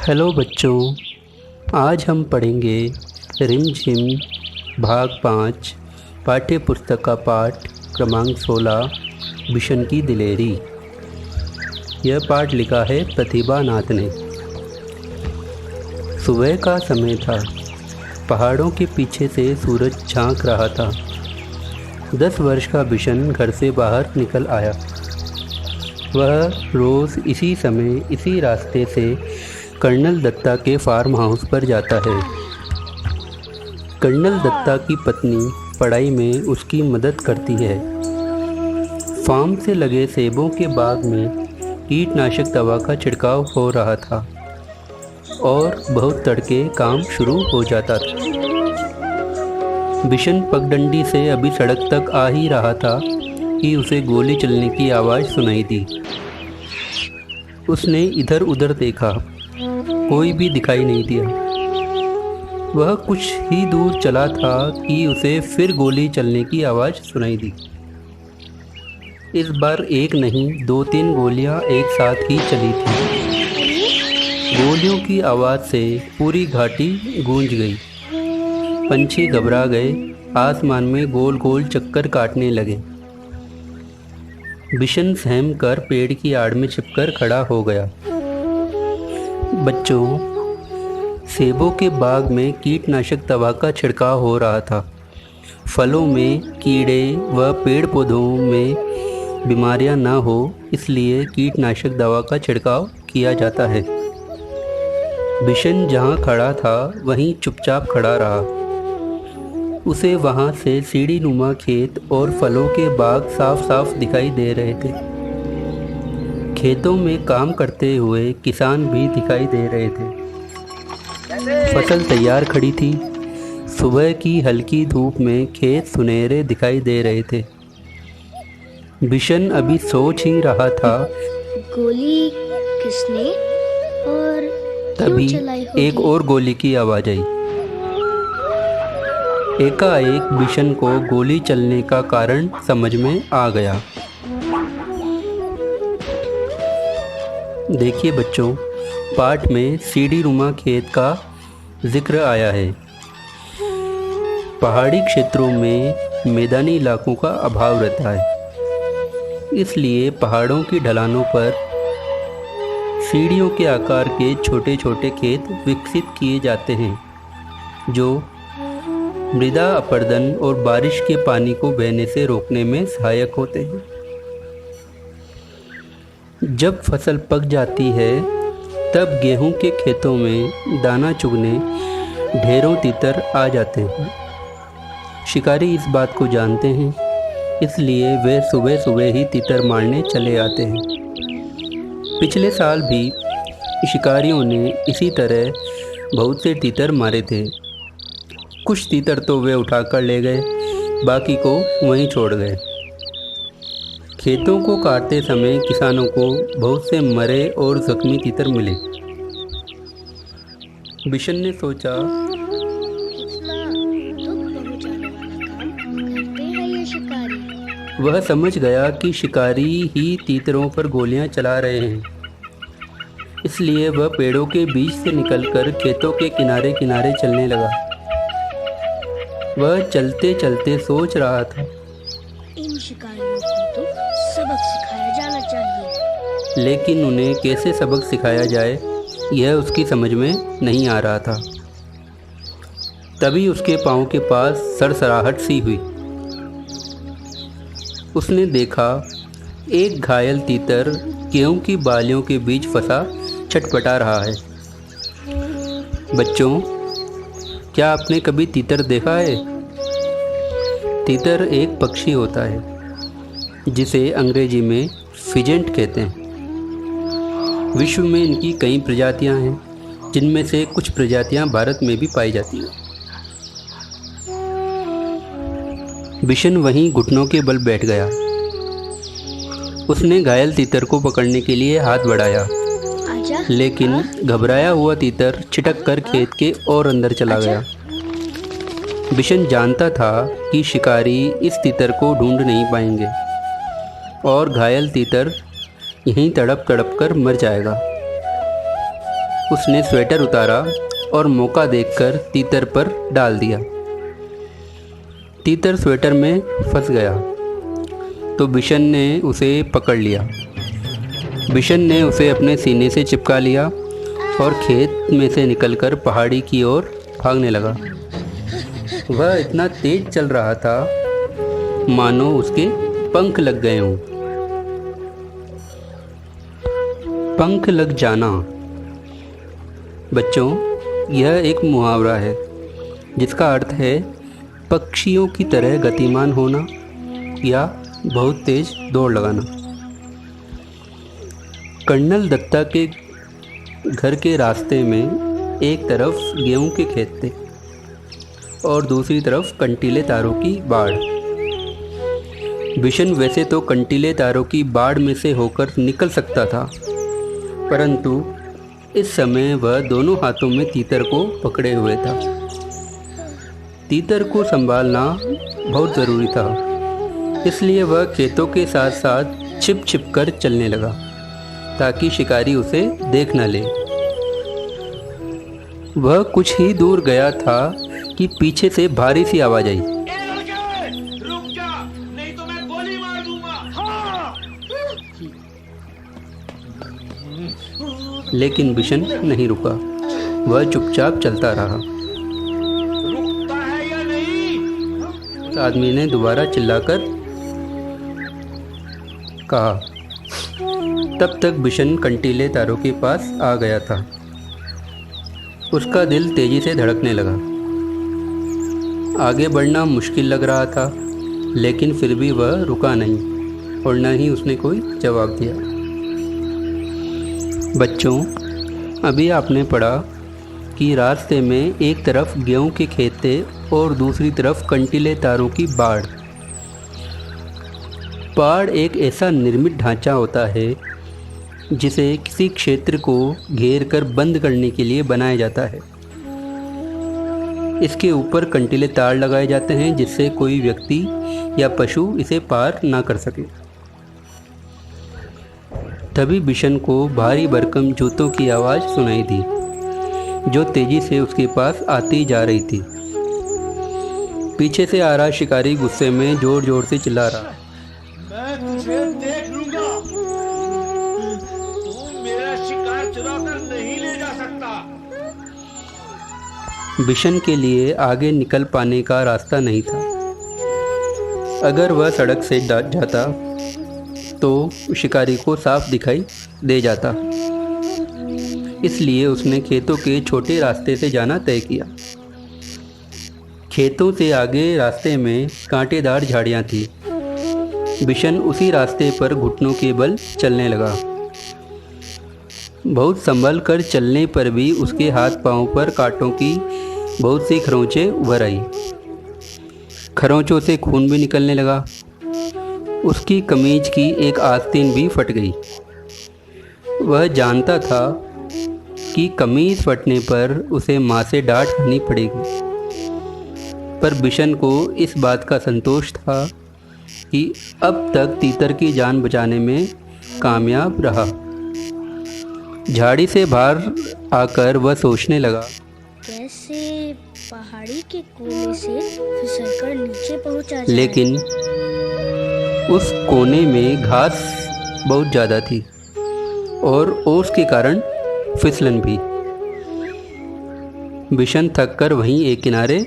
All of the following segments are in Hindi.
हेलो बच्चों, आज हम पढ़ेंगे रिमझिम भाग 5 पाठ्य पुस्तक का पाठ क्रमांक 16 बिशन की दिलेरी। यह पाठ लिखा है प्रतिभा नाथ ने। सुबह का समय था। पहाड़ों के पीछे से सूरज झांक रहा था। 10 वर्ष का बिशन घर से बाहर निकल आया। वह रोज़ इसी समय इसी रास्ते से कर्नल दत्ता के फार्म हाउस पर जाता है। कर्नल दत्ता की पत्नी पढ़ाई में उसकी मदद करती है। फार्म से लगे सेबों के बाग में कीटनाशक दवा का छिड़काव हो रहा था और बहुत तड़के काम शुरू हो जाता था। बिशन पगडंडी से अभी सड़क तक आ ही रहा था कि उसे गोली चलने की आवाज़ सुनाई दी। उसने इधर उधर देखा, कोई भी दिखाई नहीं दिया। वह कुछ ही दूर चला था कि उसे फिर गोली चलने की आवाज़ सुनाई दी। इस बार एक नहीं 2-3 गोलियां एक साथ ही चली थी। गोलियों की आवाज़ से पूरी घाटी गूंज गई। पंछी घबरा गए, आसमान में गोल गोल चक्कर काटने लगे। बिशन सहम कर पेड़ की आड़ में छिपकर खड़ा हो गया। बच्चों, सेबों के बाग में कीटनाशक दवा का छिड़काव हो रहा था। फलों में कीड़े व पेड़ पौधों में बीमारियां न हो, इसलिए कीटनाशक दवा का छिड़काव किया जाता है। बिशन जहां खड़ा था वहीं चुपचाप खड़ा रहा। उसे वहां से सीढ़ीनुमा खेत और फलों के बाग साफ साफ दिखाई दे रहे थे। खेतों में काम करते हुए किसान भी दिखाई दे रहे थे। फसल तैयार खड़ी थी। सुबह की हल्की धूप में खेत सुनहरे दिखाई दे रहे थे। बिशन अभी सोच ही रहा था, गोली किसने और तभी क्यों चलाई होगी? एक और गोली की आवाज़ आई। एकाएक बिशन को गोली चलने का कारण समझ में आ गया। देखिए बच्चों, पाठ में सीढ़ीनुमा खेत का जिक्र आया है। पहाड़ी क्षेत्रों में मैदानी इलाकों का अभाव रहता है, इसलिए पहाड़ों की ढलानों पर सीढ़ियों के आकार के छोटे छोटे खेत विकसित किए जाते हैं, जो मृदा अपरदन और बारिश के पानी को बहने से रोकने में सहायक होते हैं। जब फसल पक जाती है तब गेहूं के खेतों में दाना चुगने ढेरों तीतर आ जाते हैं। शिकारी इस बात को जानते हैं, इसलिए वे सुबह सुबह ही तीतर मारने चले आते हैं। पिछले साल भी शिकारियों ने इसी तरह बहुत से तीतर मारे थे। कुछ तीतर तो वे उठाकर ले गए, बाकी को वहीं छोड़ गए। खेतों को काटते समय किसानों को बहुत से मरे और जख्मी तीतर मिले। बिशन ने सोचा, कितना दुख पहुंचाने वाला काम करते हैं ये शिकारी। वह समझ गया कि शिकारी ही तीतरों पर गोलियां चला रहे हैं, इसलिए वह पेड़ों के बीच से निकलकर खेतों के किनारे किनारे चलने लगा। वह चलते चलते सोच रहा था, इन शिकारियों को तो सबक सिखाया जाना चाहिए। लेकिन उन्हें कैसे सबक सिखाया जाए यह उसकी समझ में नहीं आ रहा था। तभी उसके पाँव के पास सरसराहट सी हुई। उसने देखा एक घायल तीतर गेहूं की बालियों के बीच फंसा छटपटा रहा है। बच्चों, क्या आपने कभी तीतर देखा है? तीतर एक पक्षी होता है जिसे अंग्रेजी में फिजेंट कहते हैं। विश्व में इनकी कई प्रजातियां हैं, जिनमें से कुछ प्रजातियां भारत में भी पाई जाती हैं। बिशन वहीं घुटनों के बल बैठ गया। उसने घायल तीतर को पकड़ने के लिए हाथ बढ़ाया, आजा, लेकिन घबराया हुआ तीतर छिटक कर खेत के और अंदर चला गया। बिशन जानता था कि शिकारी इस तीतर को ढूंढ नहीं पाएंगे और घायल तीतर यहीं तड़प तड़प कर मर जाएगा। उसने स्वेटर उतारा और मौका देखकर तीतर पर डाल दिया। तीतर स्वेटर में फंस गया तो बिशन ने उसे पकड़ लिया। बिशन ने उसे अपने सीने से चिपका लिया और खेत में से निकलकर पहाड़ी की ओर भागने लगा। वह इतना तेज चल रहा था मानो उसके पंख लग गए हों। पंख लग जाना। बच्चों, यह एक मुहावरा है जिसका अर्थ है पक्षियों की तरह गतिमान होना या बहुत तेज दौड़ लगाना। कर्नल दत्ता के घर के रास्ते में एक तरफ गेहूं के खेत थे और दूसरी तरफ कंटीले तारों की बाड़। बिशन वैसे तो कंटीले तारों की बाड़ में से होकर निकल सकता था, परंतु इस समय वह दोनों हाथों में तीतर को पकड़े हुए था। तीतर को संभालना बहुत ज़रूरी था, इसलिए वह खेतों के साथ साथ छिप छिप कर चलने लगा ताकि शिकारी उसे देख न ले। वह कुछ ही दूर गया था कि पीछे से भारी सी आवाज़ आई। रुक जा, नहीं तो मैं गोली मार दूंगा। हाँ। लेकिन बिशन नहीं रुका, वह चुपचाप चलता रहा। रुकता है या नहीं? उस आदमी ने दोबारा चिल्लाकर कहा। तब तक बिशन कंटीले तारों के पास आ गया था। उसका दिल तेजी से धड़कने लगा। आगे बढ़ना मुश्किल लग रहा था, लेकिन फिर भी वह रुका नहीं और न ही उसने कोई जवाब दिया। बच्चों, अभी आपने पढ़ा कि रास्ते में एक तरफ गेहूं के खेत थे और दूसरी तरफ कंटीले तारों की बाड़। बाड़ एक ऐसा निर्मित ढांचा होता है जिसे किसी क्षेत्र को घेर कर बंद करने के लिए बनाया जाता है। इसके ऊपर कंटीले तार लगाए जाते हैं जिससे कोई व्यक्ति या पशु इसे पार ना कर सके। तभी बिशन को भारी भरकम जूतों की आवाज़ सुनाई दी जो तेजी से उसके पास आती जा रही थी। पीछे से आ रहा शिकारी गुस्से में जोर जोर से चिल्ला रहा। मैं तुझे देख लूंगा। तू मेरा शिकार चुरा कर नहीं ले जा सकता। बिशन के लिए आगे निकल पाने का रास्ता नहीं था। अगर वह सड़क से जाता तो शिकारी को साफ दिखाई दे जाता, इसलिए उसने खेतों के छोटे रास्ते से जाना तय किया। खेतों से आगे रास्ते में कांटेदार झाड़ियाँ थीं। बिशन उसी रास्ते पर घुटनों के बल चलने लगा। बहुत संभल कर चलने पर भी उसके हाथ पांव पर कांटों की बहुत सी खरोंचें उभर आई। खरोंचों से खून भी निकलने लगा। उसकी कमीज की एक आस्तीन भी फट गई। वह जानता था कि कमीज फटने पर उसे माँ से डांट खानी पड़ेगी, पर बिशन को इस बात का संतोष था कि अब तक तीतर की जान बचाने में कामयाब रहा। झाड़ी से बाहर आकर वह सोचने लगा, कैसे पहाड़ी के कोने से फिसलकर नीचे पहुंचा जाए। लेकिन उस कोने में घास बहुत ज़्यादा थी और ओस के कारण फिसलन भी। बिशन थक कर वहीं एक किनारे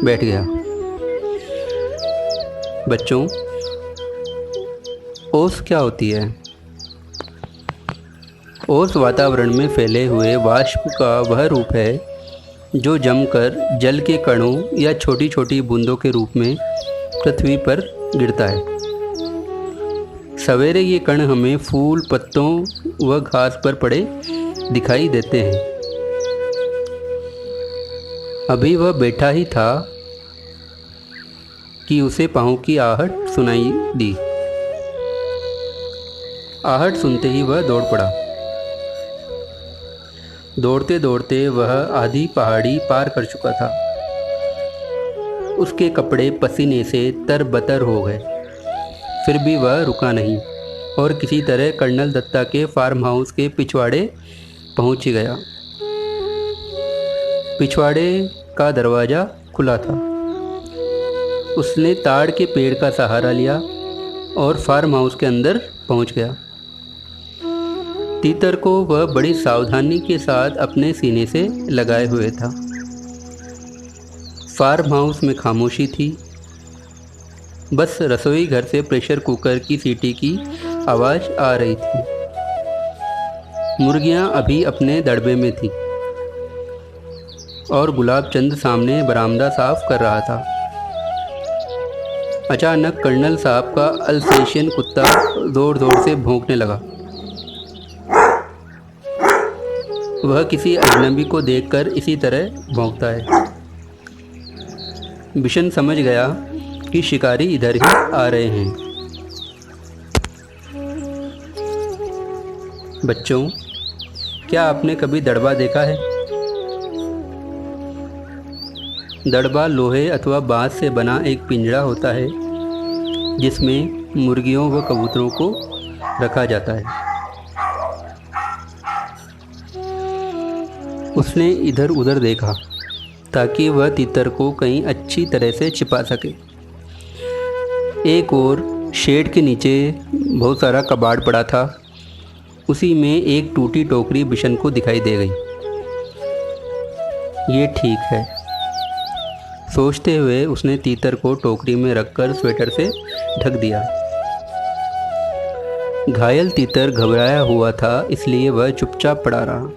बैठ गया। बच्चों, ओस क्या होती है? ओस वातावरण में फैले हुए वाष्प का वह रूप है जो जमकर जल के कणों या छोटी छोटी बूंदों के रूप में पृथ्वी पर गिरता है। सवेरे ये कण हमें फूल, पत्तों व घास पर पड़े दिखाई देते हैं। अभी वह बैठा ही था कि उसे पाँव की आहट सुनाई दी। आहट सुनते ही वह दौड़ पड़ा। दौड़ते दौड़ते वह आधी पहाड़ी पार कर चुका था। उसके कपड़े पसीने से तरबतर हो गए, फिर भी वह रुका नहीं और किसी तरह कर्नल दत्ता के फार्म हाउस के पिछवाड़े पहुंच गया। पिछवाड़े का दरवाज़ा खुला था। उसने ताड़ के पेड़ का सहारा लिया और फार्म हाउस के अंदर पहुंच गया। तीतर को वह बड़ी सावधानी के साथ अपने सीने से लगाए हुए था। फार्म हाउस में खामोशी थी। बस रसोई घर से प्रेशर कुकर की सीटी की आवाज़ आ रही थी। मुर्गियां अभी अपने दड़बे में थी और गुलाबचंद सामने बरामदा साफ कर रहा था। अचानक कर्नल साहब का अल्सेशियन कुत्ता जोर जोर से भौंकने लगा। वह किसी अजनबी को देखकर इसी तरह भौंकता है। बिशन समझ गया कि शिकारी इधर ही आ रहे हैं। बच्चों, क्या आपने कभी दड़बा देखा है? दड़बा लोहे अथवा बांस से बना एक पिंजरा होता है जिसमें मुर्गियों व कबूतरों को रखा जाता है। उसने इधर उधर देखा ताकि वह तीतर को कहीं अच्छी तरह से छिपा सके। एक और शेड के नीचे बहुत सारा कबाड़ पड़ा था। उसी में एक टूटी टोकरी बिशन को दिखाई दे गई। ये ठीक है, सोचते हुए उसने तीतर को टोकरी में रखकर स्वेटर से ढक दिया। घायल तीतर घबराया हुआ था, इसलिए वह चुपचाप पड़ा रहा।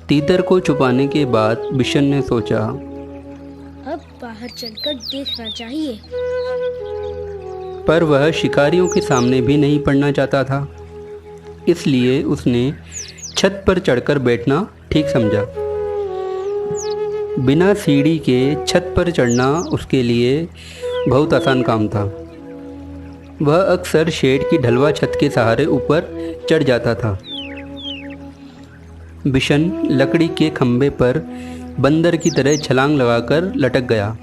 तीतर को छुपाने के बाद बिशन ने सोचा, अब बाहर चलकर देखना चाहिए। पर वह शिकारियों के सामने भी नहीं पड़ना चाहता था, इसलिए उसने छत पर चढ़कर बैठना ठीक समझा। बिना सीढ़ी के छत पर चढ़ना उसके लिए बहुत आसान काम था। वह अक्सर शेड की ढलवा छत के सहारे ऊपर चढ़ जाता था। बिशन लकड़ी के खंभे पर बंदर की तरह छलांग लगाकर लटक गया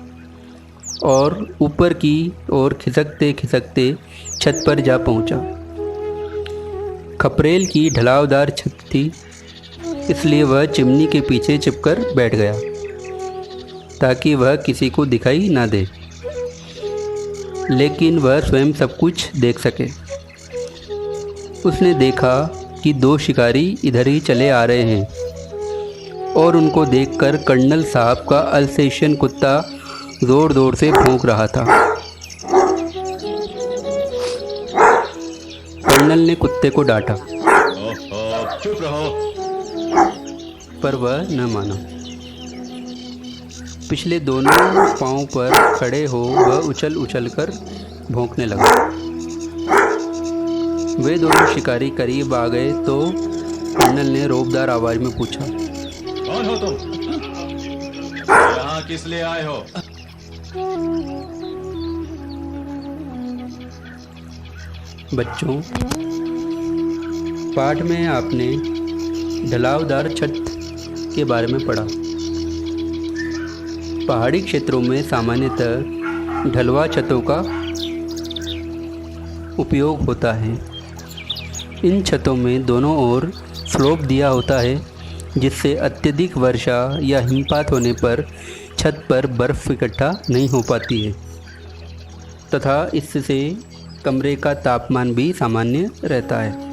और ऊपर की ओर खिसकते खिसकते छत पर जा पहुंचा। खपरेल की ढलावदार छत थी, इसलिए वह चिमनी के पीछे छिपकर बैठ गया ताकि वह किसी को दिखाई ना दे, लेकिन वह स्वयं सब कुछ देख सके। उसने देखा कि दो शिकारी इधर ही चले आ रहे हैं और उनको देखकर कर्नल साहब का अल्सेशियन कुत्ता जोर जोर से भौंक रहा था। कर्नल ने कुत्ते को डांटा, चुप रहो। पर वह न माना। पिछले दोनों पांव पर खड़े हो वह उछल उछल कर भौंकने लगा। वे दोनों शिकारी करीब आ गए तो कर्नल ने रौबदार आवाज में पूछा, कौन हो तुम? यहाँ किस लिए आए हो? बच्चों, पाठ में आपने ढलावदार छत के बारे में पढ़ा। पहाड़ी क्षेत्रों में सामान्यतः ढलवा छतों का उपयोग होता है। इन छतों में दोनों ओर स्लोप दिया होता है, जिससे अत्यधिक वर्षा या हिमपात होने पर छत पर बर्फ़ इकट्ठा नहीं हो पाती है तथा इससे कमरे का तापमान भी सामान्य रहता है।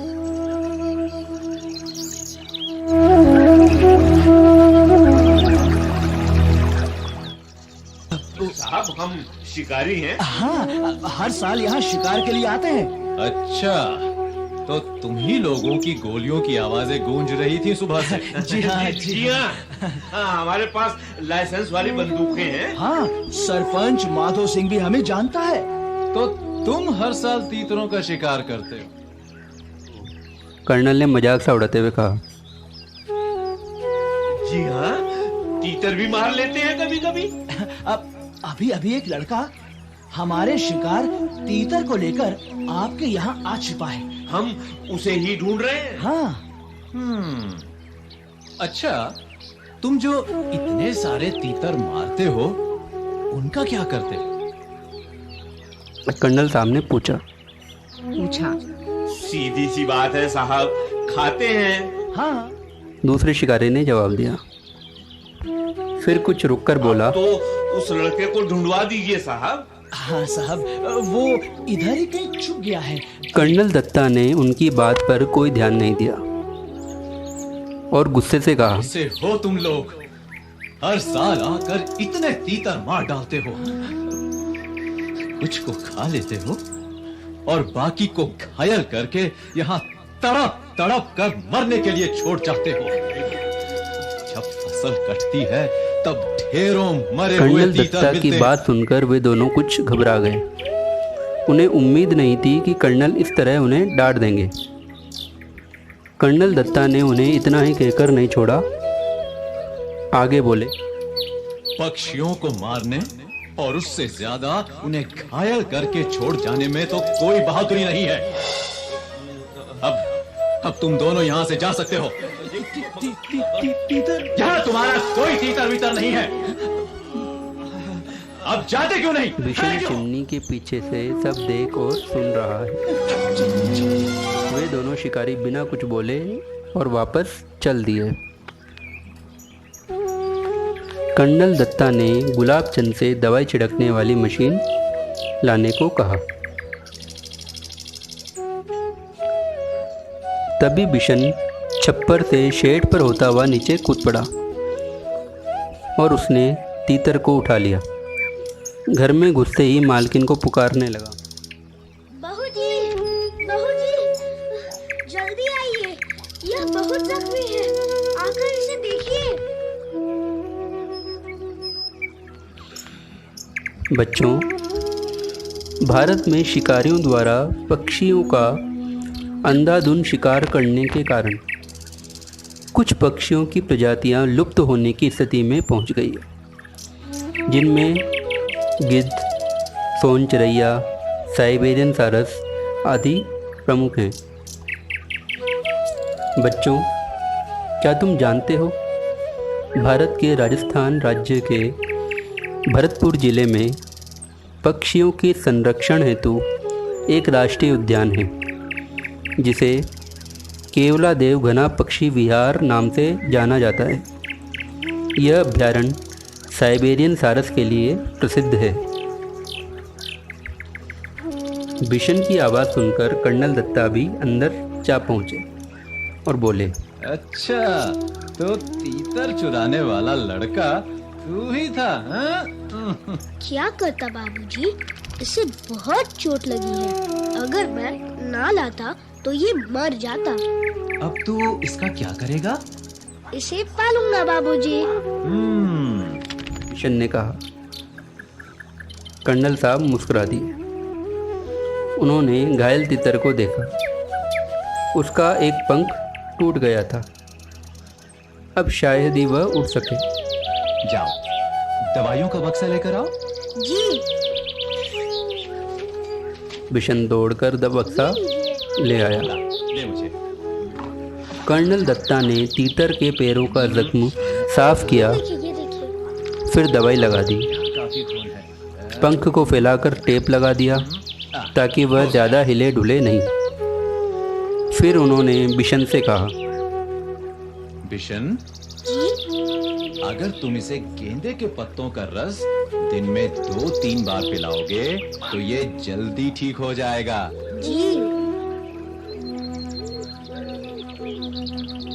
साहब, हम शिकारी हैं। हाँ, हर साल यहाँ शिकार के लिए आते हैं। अच्छा, तो तुम ही लोगों की गोलियों की आवाजें गूंज रही थी सुबह से। जी हाँ, जी हाँ। हाँ, हमारे पास लाइसेंस वाली बंदूकें हैं। हाँ, सरपंच माधो सिंह भी हमें जानता है। तो तुम हर साल तीतरों का शिकार करते हो? कर्नल ने मजाक सा उड़ाते हुए कहा। जी हाँ, तीतर भी मार लेते हैं कभी कभी। अभी अभी एक लड़का हमारे शिकार तीतर को लेकर आपके यहाँ आ छिपा है। हम उसे ही ढूंढ रहे हैं। हाँ। अच्छा, तुम जो इतने सारे तीतर मारते हो, उनका क्या करते हो? कर्नल साहब ने पूछा। सीधी सी बात है साहब, खाते हैं। हाँ। दूसरे शिकारी ने जवाब दिया। फिर कुछ रुककर बोला, तो उस लड़के को ढूंढवा दीजिए साहब। हाँ साहब, वो इधर ही कहीं छुप गया है। कर्नल दत्ता ने उनकी बात पर कोई ध्यान नहीं दिया और गुस्से से कहा, ऐसे हो तुम लोग, हर साल आकर इतने तीतर मार डालते हो, कुछ को खा लेते हो और बाकी को घायल करके यहाँ तड़प तड़प कर मरने के लिए छोड़ जाते हो। जब फसल कटती है तब ढेरों मरे हुए कर्नल तीतर दत्ता मिलते की हैं। बात सुनकर वे दोनों कुछ घबरा गए। उन्हें उम्मीद नहीं थी कि कर्नल इस तरह उन्हें डांट देंगे। कर्नल दत्ता ने उन्हें इतना ही कहकर नहीं छोड़ा, आगे बोले, पक्षियों को मारने और उससे ज्यादा उन्हें घायल करके छोड़ जाने में तो कोई बहादुरी नहीं है। अब तुम दोनों यहाँ से जा सकते हो। तीतर? यहाँ तुम्हारा कोई तीतर वीतर नहीं है। अब जाते क्यों नहीं? विशन चिमनी के पीछे से सब देख और सुन रहा है। वे दोनों शिकारी बिना कुछ बोले और वापस चल दिए। कर्नल दत्ता ने गुलाब चंद से दवाई छिड़कने वाली मशीन लाने को कहा। तभी बिशन छप्पर से शेड पर होता हुआ नीचे कूद पड़ा और उसने तीतर को उठा लिया। घर में घुसते ही मालकिन को पुकारने लगा, बहू जी, जल्दी आइए, यह बहुत जख्मी है, आकर इसे देखिए। बच्चों, भारत में शिकारियों द्वारा पक्षियों का अंधाधुंध शिकार करने के कारण कुछ पक्षियों की प्रजातियां लुप्त होने की स्थिति में पहुंच गई है, जिनमें गिद्ध, सोन चिरैया, साइबेरियन सारस आदि प्रमुख हैं। बच्चों, क्या तुम जानते हो, भारत के राजस्थान राज्य के भरतपुर जिले में पक्षियों के संरक्षण हेतु एक राष्ट्रीय उद्यान है, जिसे केवलादेव घना पक्षी विहार नाम से जाना जाता है। यह अभ्यारण्य साइबेरियन सारस के लिए प्रसिद्ध है। बिशन की आवाज़ सुनकर कर्नल दत्ता भी अंदर जा पहुंचे और बोले, अच्छा, तो तीतर चुराने वाला लड़का तू ही था, हाँ? क्या करता बाबूजी, इसे बहुत चोट लगी है, अगर मैं ना लाता तो ये मर जाता। अब तू इसका क्या करेगा? इसे पालूंगा बाबूजी। बिशन ने कहा। कर्नल साहब मुस्कुरा दिए। उन्होंने घायल तितर को देखा। उसका एक पंख टूट गया था। अब शायद ही वह उड़ सके। जाओ, दवाइयों का बक्सा लेकर आओ। जी। बिशन दौड़कर बक्सा ले आया। ले मुझे। कर्नल दत्ता ने तीतर के पैरों का जख्म साफ किया, देखिए, ये देखिए। फिर दवाई लगा दी। काफी खून है। पंख को फैलाकर टेप लगा दिया ताकि वह ज़्यादा हिले डुले नहीं। फिर उन्होंने बिशन से कहा, बिशन, जी। अगर तुम इसे गेंदे के पत्तों का रस दिन में 2-3 बार पिलाओगे तो ये जल्दी ठीक हो जाएगा। जी।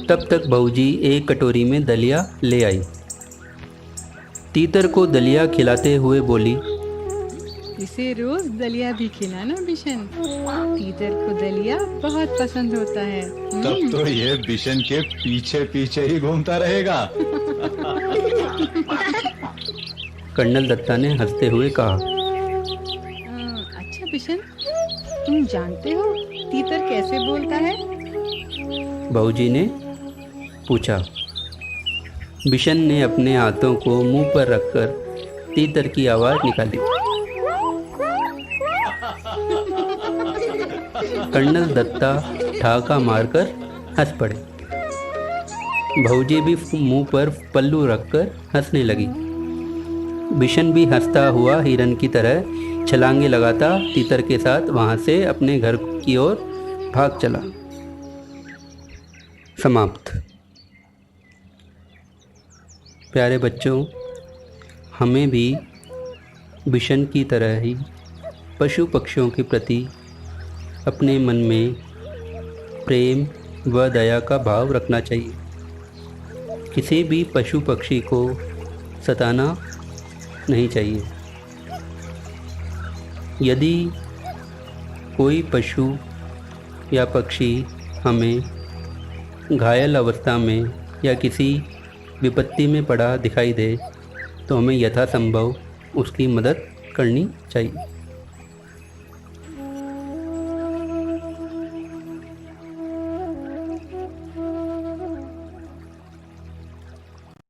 तब तक बहूजी एक कटोरी में दलिया ले आई। तीतर को दलिया खिलाते हुए बोली, इसे रोज दलिया भी खिलाना बिशन, तीतर को दलिया बहुत पसंद होता है। तब तो ये बिशन के पीछे पीछे ही घूमता रहेगा। कर्नल दत्ता ने हंसते हुए कहा। अच्छा बिशन, तुम जानते हो तीतर कैसे बोलता है? बहूजी ने पूछा। बिशन ने अपने हाथों को मुंह पर रखकर तीतर की आवाज़ निकाली। कर्नल दत्ता ठाका मारकर हंस पड़े। बहूजी भी मुंह पर पल्लू रखकर हंसने लगी। बिशन भी हंसता हुआ हिरन की तरह छलांगे लगाता तीतर के साथ वहां से अपने घर की ओर भाग चला। समाप्त। प्यारे बच्चों, हमें भी बिशन की तरह ही पशु पक्षियों के प्रति अपने मन में प्रेम व दया का भाव रखना चाहिए। किसी भी पशु पक्षी को सताना नहीं चाहिए। यदि कोई पशु या पक्षी हमें घायल अवस्था में या किसी विपत्ति में पड़ा दिखाई दे तो हमें यथासंभव उसकी मदद करनी चाहिए।